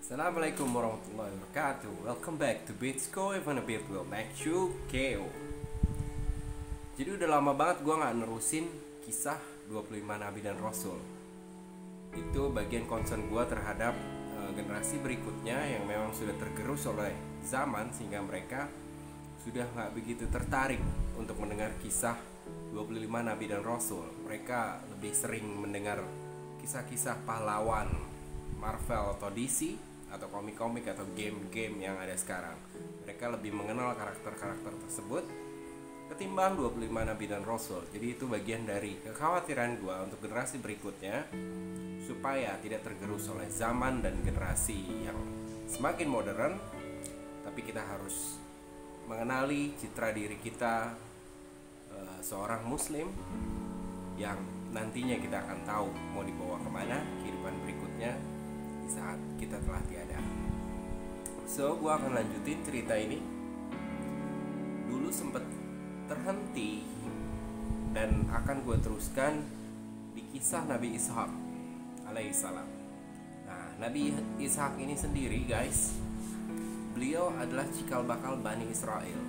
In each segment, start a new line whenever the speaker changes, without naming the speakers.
Assalamualaikum warahmatullahi wabarakatuh. Welcome back to Beatsco. Even a bit will make you KO. Jadi udah lama banget gue gak nerusin kisah 25 Nabi dan Rasul. Itu bagian concern gue terhadap generasi berikutnya yang memang sudah tergerus oleh zaman, sehingga mereka sudah gak begitu tertarik untuk mendengar kisah 25 Nabi dan Rasul. Mereka lebih sering mendengar kisah-kisah pahlawan Marvel atau DC, atau komik-komik atau game-game yang ada sekarang. Mereka lebih mengenal karakter-karakter tersebut ketimbang 25 Nabi dan Rasul. Jadi itu bagian dari kekhawatiran gue untuk generasi berikutnya, supaya tidak tergerus oleh zaman dan generasi yang semakin modern. Tapi kita harus mengenali citra diri kita seorang muslim yang nantinya kita akan tahu mau dibawa kemana kehidupan berikutnya di saat kita telah tiada. So, gue akan lanjutin cerita ini. Dulu sempet terhenti dan akan gue teruskan di kisah Nabi Ishak alaihissalam. Nah, Nabi Ishak ini sendiri, guys, beliau adalah cikal bakal Bani Israel.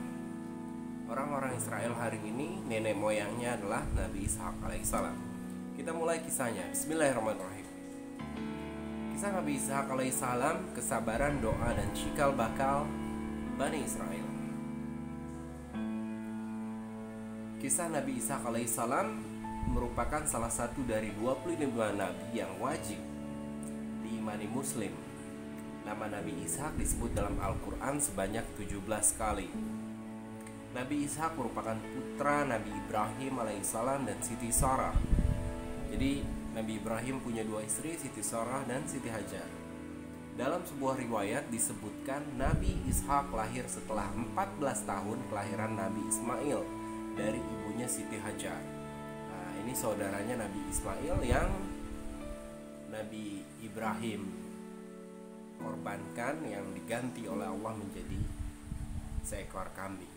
Orang-orang Israel hari ini nenek moyangnya adalah Nabi Ishak alaihissalam. Kita mulai kisahnya. Bismillahirrahmanirrahim. Kisah Nabi Ishak alaihissalam, kesabaran, doa, dan cikal bakal Bani Israel. Kisah Nabi Ishak alaihissalam merupakan salah satu dari 25 nabi yang wajib diimani muslim. Nama Nabi Ishak disebut dalam Al-Quran sebanyak 17 kali. Nabi Ishak merupakan putra Nabi Ibrahim alaihissalam dan Siti Sarah. Jadi Nabi Ibrahim punya dua istri, Siti Sarah dan Siti Hajar. Dalam sebuah riwayat disebutkan Nabi Ishak lahir setelah 14 tahun kelahiran Nabi Ismail dari ibunya Siti Hajar. Nah, ini saudaranya Nabi Ismail yang Nabi Ibrahim korbankan, yang diganti oleh Allah menjadi seekor kambing.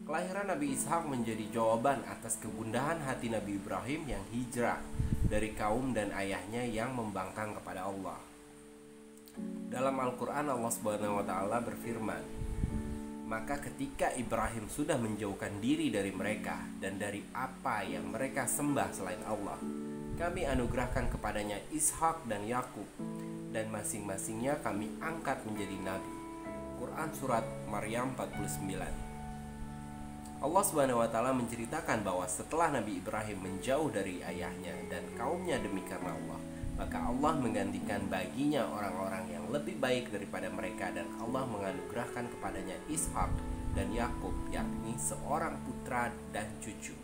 Kelahiran Nabi Ishak menjadi jawaban atas kegundahan hati Nabi Ibrahim yang hijrah dari kaum dan ayahnya yang membangkang kepada Allah. Dalam Al-Quran Allah Subhanahu wa Ta'ala berfirman, maka ketika Ibrahim sudah menjauhkan diri dari mereka dan dari apa yang mereka sembah selain Allah, kami anugerahkan kepadanya Ishak dan Yakub, dan masing-masingnya kami angkat menjadi nabi. Quran Surat Maryam 49. Allah Subhanahu wa Ta'ala menceritakan bahwa setelah Nabi Ibrahim menjauh dari ayahnya dan kaumnya demi karena Allah, maka Allah menggantikan baginya orang-orang yang lebih baik daripada mereka, dan Allah menganugerahkan kepadanya Ishak dan Yakub, yakni seorang putra dan cucu.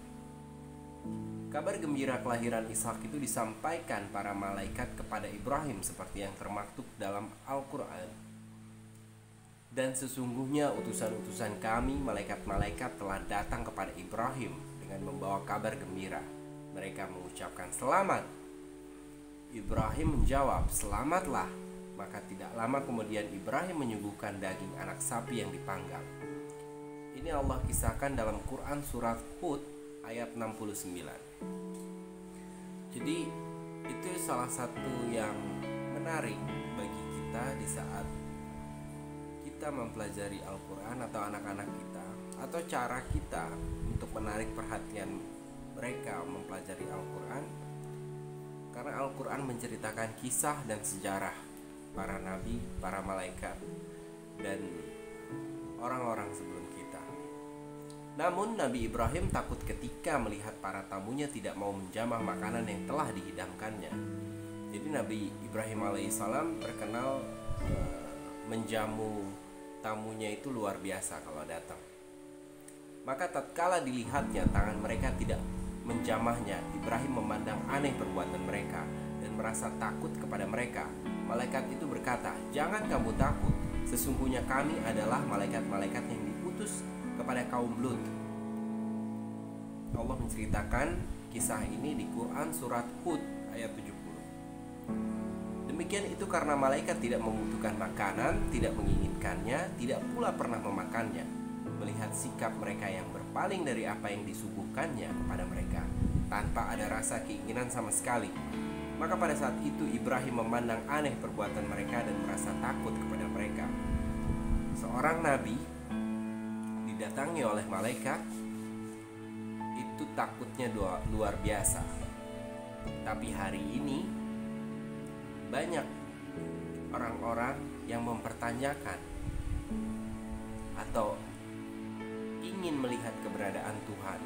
Kabar gembira kelahiran Ishak itu disampaikan para malaikat kepada Ibrahim seperti yang termaktub dalam Al-Quran. Dan sesungguhnya utusan-utusan kami, malaikat-malaikat, telah datang kepada Ibrahim dengan membawa kabar gembira. Mereka mengucapkan selamat. Ibrahim menjawab, selamatlah. Maka tidak lama kemudian Ibrahim menyuguhkan daging anak sapi yang dipanggang. Ini Allah kisahkan dalam Quran Surat Hud ayat 69. Jadi itu salah satu yang menarik bagi kita di saat kita mempelajari Al-Quran, atau anak-anak kita, atau cara kita untuk menarik perhatian mereka mempelajari Al-Quran. Karena Al-Quran menceritakan kisah dan sejarah para nabi, para malaikat, dan orang-orang sebelum kita. Namun Nabi Ibrahim takut ketika melihat para tamunya tidak mau menjamah makanan yang telah dihidangkannya. Jadi Nabi Ibrahim alaihissalam terkenal menjamu tamunya itu luar biasa kalau datang. Maka tatkala dilihatnya tangan mereka tidak menjamahnya, Ibrahim memandang aneh perbuatan mereka dan merasa takut kepada mereka. Malaikat itu berkata, jangan kamu takut, sesungguhnya kami adalah malaikat-malaikat yang diutus kepada kaum Lut. Allah menceritakan kisah ini di Quran Surat Hud ayat 70. Demikian itu karena malaikat tidak membutuhkan makanan, tidak menginginkannya, tidak pula pernah memakannya. Melihat sikap mereka yang berpaling dari apa yang disuguhkannya kepada mereka, tanpa ada rasa keinginan sama sekali, Maka pada saat itu Ibrahim memandang aneh perbuatan mereka dan merasa takut kepada mereka. Seorang nabi didatangi oleh malaikat, itu takutnya luar biasa. Tapi hari ini banyak orang-orang yang mempertanyakan atau ingin melihat keberadaan Tuhan.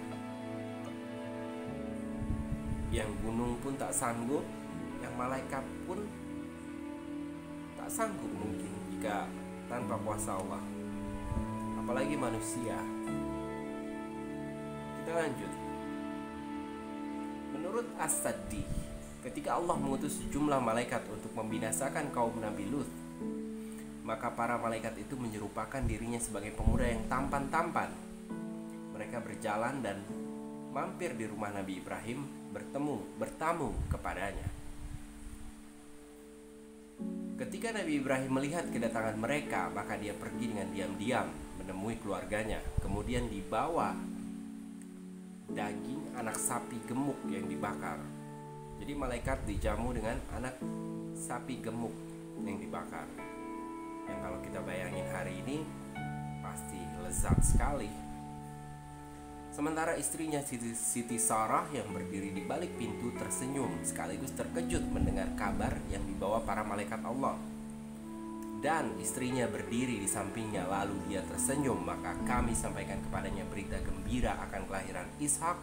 Yang gunung pun tak sanggup, yang malaikat pun tak sanggup mungkin jika tanpa kuasa Allah, apalagi manusia. Kita lanjut. Menurut As-Saddi, ketika Allah mengutus sejumlah malaikat untuk membinasakan kaum Nabi Lut, maka para malaikat itu menyerupakan dirinya sebagai pemuda yang tampan-tampan. Mereka berjalan dan mampir di rumah Nabi Ibrahim, bertamu kepadanya. Ketika Nabi Ibrahim melihat kedatangan mereka, maka dia pergi dengan diam-diam menemui keluarganya. Kemudian dibawa daging anak sapi gemuk yang dibakar. Jadi malaikat dijamu dengan anak sapi gemuk yang dibakar. Yang kalau kita bayangin hari ini pasti lezat sekali. Sementara istrinya Siti Sarah yang berdiri di balik pintu tersenyum sekaligus terkejut mendengar kabar yang dibawa para malaikat Allah. Dan istrinya berdiri di sampingnya, lalu dia tersenyum, maka kami sampaikan kepadanya berita gembira akan kelahiran Ishak,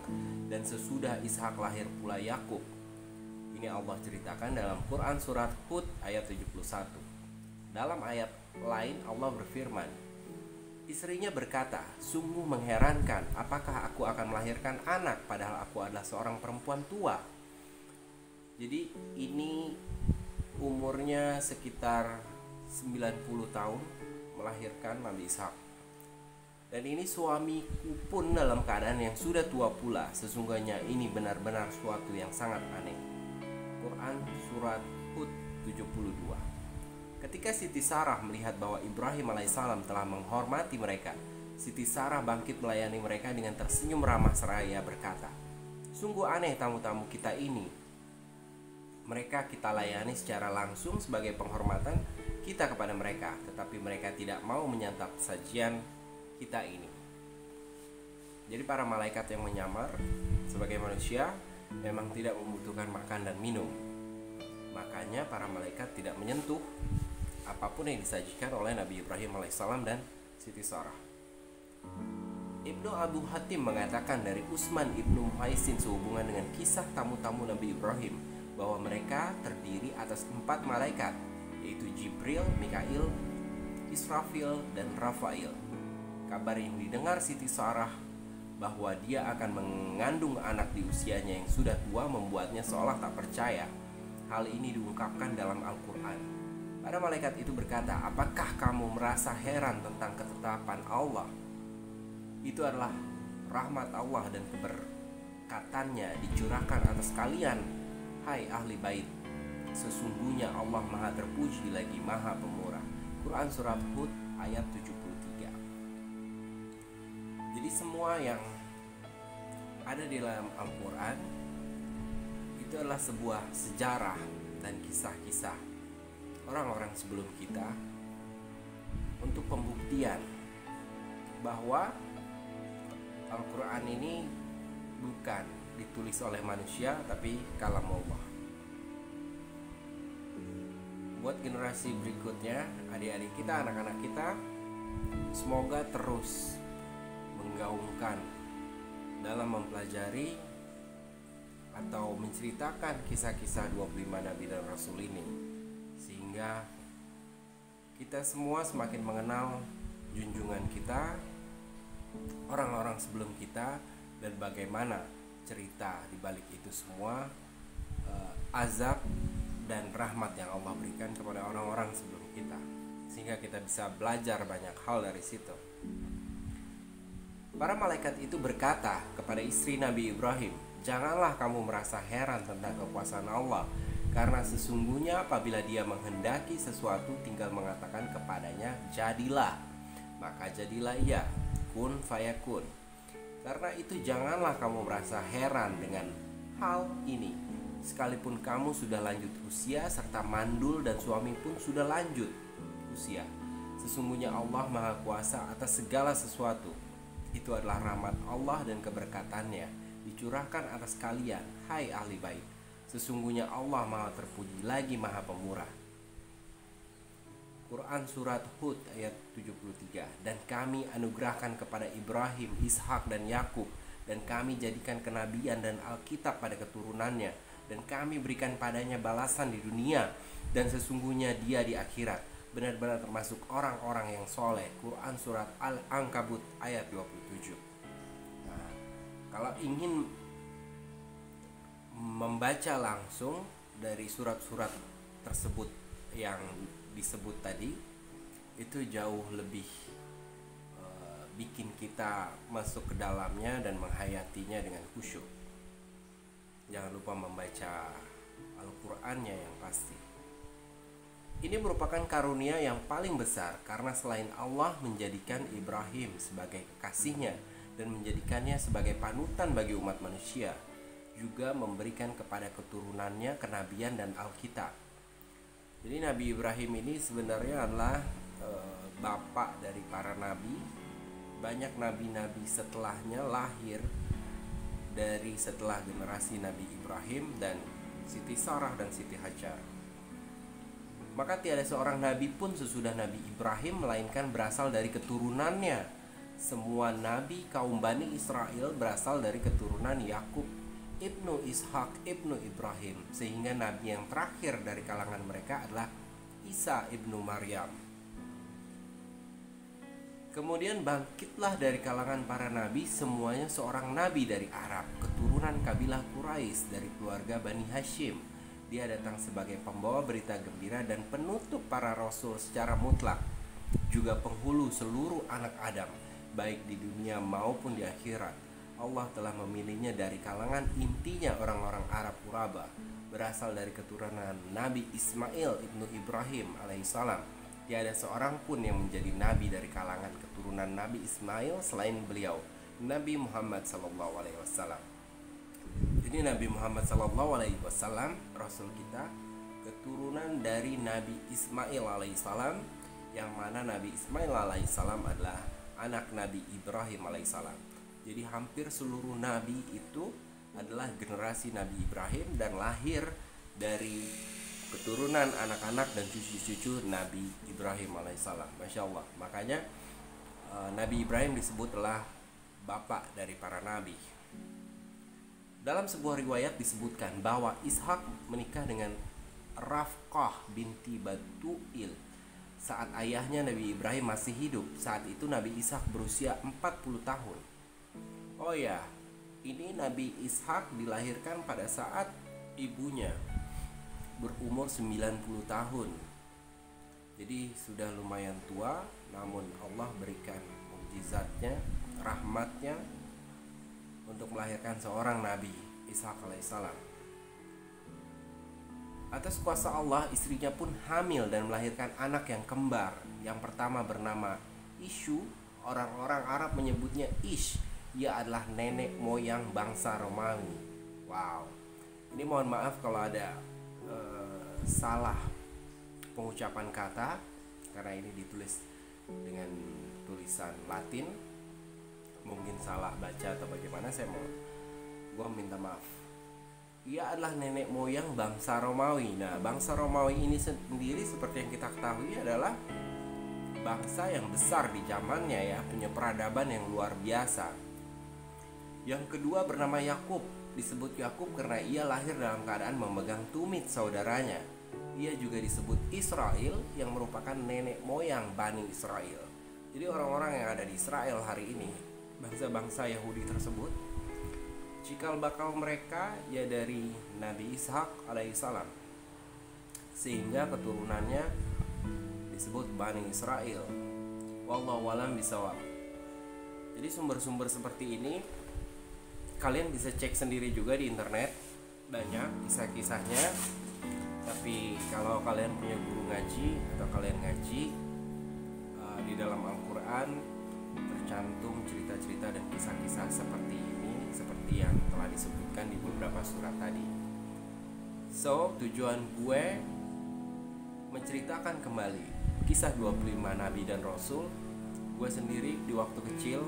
dan sesudah Ishak lahir pula Yakub. Ini Allah ceritakan dalam Quran surat Hud ayat 71. Dalam ayat lain Allah berfirman, istrinya berkata, sungguh mengherankan, apakah aku akan melahirkan anak padahal aku adalah seorang perempuan tua. Jadi ini umurnya sekitar 90 tahun melahirkan Nabi Ishak. Dan ini suamiku pun dalam keadaan yang sudah tua pula. Sesungguhnya ini benar-benar suatu yang sangat aneh. Quran surat Hud 72. Ketika Siti Sarah melihat bahwa Ibrahim alaihissalam telah menghormati mereka, Siti Sarah bangkit melayani mereka dengan tersenyum ramah seraya berkata, sungguh aneh tamu-tamu kita ini. Mereka kita layani secara langsung sebagai penghormatan kita kepada mereka, tetapi mereka tidak mau menyantap sajian kita ini. Jadi para malaikat yang menyamar sebagai manusia memang tidak membutuhkan makan dan minum. Makanya para malaikat tidak menyentuh apapun yang disajikan oleh Nabi Ibrahim alaihissalam dan Siti Sarah. Ibnu Abu Hatim mengatakan dari Utsman ibnu Muhaisin sehubungan dengan kisah tamu-tamu Nabi Ibrahim bahwa mereka terdiri atas 4 malaikat, yaitu Jibril, Mikail, Israfil, dan Rafail. Kabar yang didengar Siti Sarah bahwa dia akan mengandung anak di usianya yang sudah tua membuatnya seolah tak percaya. Hal ini diungkapkan dalam Al-Quran. Para malaikat itu berkata, apakah kamu merasa heran tentang ketetapan Allah? Itu adalah rahmat Allah dan keberkatannya dicurahkan atas kalian, hai ahli bait. Sesungguhnya Allah maha terpuji lagi maha pemurah. Quran surat Hud ayat 73. Jadi semua yang ada di dalam Al-Quran itu adalah sebuah sejarah dan kisah-kisah orang-orang sebelum kita untuk pembuktian bahwa Al-Quran ini bukan ditulis oleh manusia tapi kalam Allah. Buat generasi berikutnya, adik-adik kita, anak-anak kita, semoga terus menggaungkan dalam mempelajari atau menceritakan kisah-kisah 25 Nabi dan Rasul ini, sehingga kita semua semakin mengenal junjungan kita, orang-orang sebelum kita, dan bagaimana cerita di balik itu semua, azab dan rahmat yang Allah berikan kepada orang-orang sebelum kita, sehingga kita bisa belajar banyak hal dari situ. Para malaikat itu berkata kepada istri Nabi Ibrahim, janganlah kamu merasa heran tentang kekuasaan Allah, karena sesungguhnya apabila dia menghendaki sesuatu tinggal mengatakan kepadanya jadilah, maka jadilah ia, kun fayakun. Karena itu janganlah kamu merasa heran dengan hal ini, sekalipun kamu sudah lanjut usia serta mandul dan suami pun sudah lanjut usia. Sesungguhnya Allah Maha Kuasa atas segala sesuatu. Itu adalah rahmat Allah dan keberkatannya dicurahkan atas kalian, hai ahli bait. Sesungguhnya Allah Maha terpuji lagi Maha Pemurah. Quran Surat Hud ayat 73. Dan kami anugerahkan kepada Ibrahim, Ishak dan Yakub, dan kami jadikan kenabian dan Alkitab pada keturunannya, dan kami berikan padanya balasan di dunia, dan sesungguhnya dia di akhirat benar-benar termasuk orang-orang yang soleh. Quran Surat Al-Ankabut ayat 27. Nah, kalau ingin membaca langsung dari surat-surat tersebut yang disebut tadi, itu jauh lebih bikin kita masuk ke dalamnya dan menghayatinya dengan khusyuk. Jangan lupa membaca Al-Qur'annya yang pasti. Ini merupakan karunia yang paling besar karena selain Allah menjadikan Ibrahim sebagai kekasihnya dan menjadikannya sebagai panutan bagi umat manusia, juga memberikan kepada keturunannya kenabian dan Alkitab. Jadi Nabi Ibrahim ini sebenarnya adalah bapak dari para nabi. Banyak nabi-nabi setelahnya lahir dari setelah generasi Nabi Ibrahim dan Siti Sarah dan Siti Hajar. Maka tiada seorang nabi pun sesudah Nabi Ibrahim melainkan berasal dari keturunannya. Semua nabi kaum Bani Israel berasal dari keturunan Yakub ibnu Ishak ibnu Ibrahim, sehingga nabi yang terakhir dari kalangan mereka adalah Isa ibnu Maryam. Kemudian bangkitlah dari kalangan para nabi semuanya seorang nabi dari Arab, keturunan kabilah Quraisy dari keluarga Bani Hashim. Dia datang sebagai pembawa berita gembira dan penutup para rasul secara mutlak, juga penghulu seluruh anak Adam, baik di dunia maupun di akhirat. Allah telah memilihnya dari kalangan intinya orang-orang Arab Quraba, berasal dari keturunan Nabi Ismail ibnu Ibrahim alaihissalam. Tiada seorang pun yang menjadi nabi dari kalangan keturunan Nabi Ismail selain beliau, Nabi Muhammad SAW. Jadi Nabi Muhammad SAW, Rasul kita, keturunan dari Nabi Ismail alaihissalam, yang mana Nabi Ismail alaihissalam adalah anak Nabi Ibrahim alaihissalam. Jadi hampir seluruh nabi itu adalah generasi Nabi Ibrahim dan lahir dari keturunan anak-anak dan cucu-cucu Nabi Ibrahim alaihissalam. Masya Allah. Makanya Nabi Ibrahim disebutlah bapak dari para nabi. Dalam sebuah riwayat disebutkan bahwa Ishak menikah dengan Rafqah binti Batuil saat ayahnya Nabi Ibrahim masih hidup. Saat itu Nabi Ishak berusia 40 tahun. Oh ya, ini Nabi Ishak dilahirkan pada saat ibunya berumur 90 tahun. Jadi sudah lumayan tua, namun Allah berikan mukjizatnya, rahmatnya untuk melahirkan seorang Nabi, Ishak alaihissalam. Atas kuasa Allah, istrinya pun hamil dan melahirkan anak yang kembar. Yang pertama bernama Ishu, orang-orang Arab menyebutnya Ish. Ia adalah nenek moyang bangsa Romawi. Wow. Ini mohon maaf kalau ada salah pengucapan kata, karena ini ditulis dengan tulisan Latin. Mungkin salah baca atau bagaimana, gua minta maaf. Ia adalah nenek moyang bangsa Romawi. Nah, bangsa Romawi ini sendiri seperti yang kita ketahui adalah bangsa yang besar di zamannya ya, punya peradaban yang luar biasa. Yang kedua bernama Yakub. Disebut Yakub karena ia lahir dalam keadaan memegang tumit saudaranya. Ia juga disebut Israel yang merupakan nenek moyang Bani Israel. Jadi orang-orang yang ada di Israel hari ini, bangsa-bangsa Yahudi tersebut, cikal bakal mereka ya dari Nabi Ishak alaihissalam, sehingga keturunannya disebut Bani Israel. Wallahu a'lam bishawab. Jadi sumber-sumber seperti ini kalian bisa cek sendiri juga di internet, banyak kisah-kisahnya. Tapi kalau kalian punya guru ngaji atau kalian ngaji, di dalam Al-Quran tercantum cerita-cerita dan kisah-kisah seperti ini, seperti yang telah disebutkan di beberapa surat tadi. So, tujuan gue menceritakan kembali kisah 25 nabi dan rasul. Gue sendiri di waktu kecil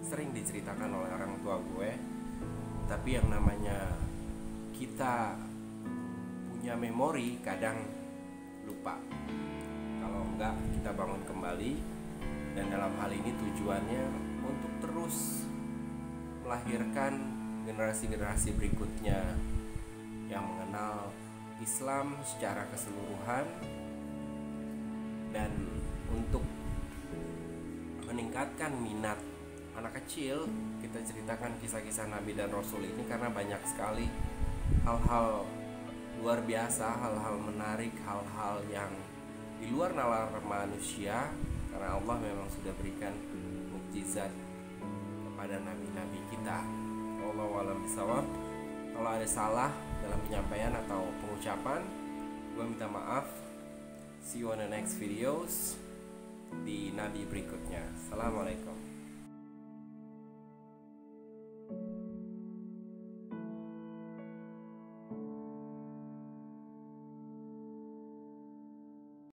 sering diceritakan oleh orang tua gue. Tapi yang namanya kita punya memori kadang lupa. Kalau enggak, kita bangun kembali. Dan dalam hal ini tujuannya untuk terus melahirkan generasi-generasi berikutnya yang mengenal Islam secara keseluruhan, dan untuk meningkatkan minat anak kecil, kita ceritakan kisah-kisah Nabi dan Rasul ini karena banyak sekali hal-hal luar biasa, hal-hal menarik, hal-hal yang di luar nalar manusia, karena Allah memang sudah berikan mukjizat kepada nabi-nabi kita. Wallahu a'lam bishawab. Kalau ada salah dalam penyampaian atau pengucapan, gue minta maaf. See you on the next videos di nabi berikutnya. Assalamualaikum.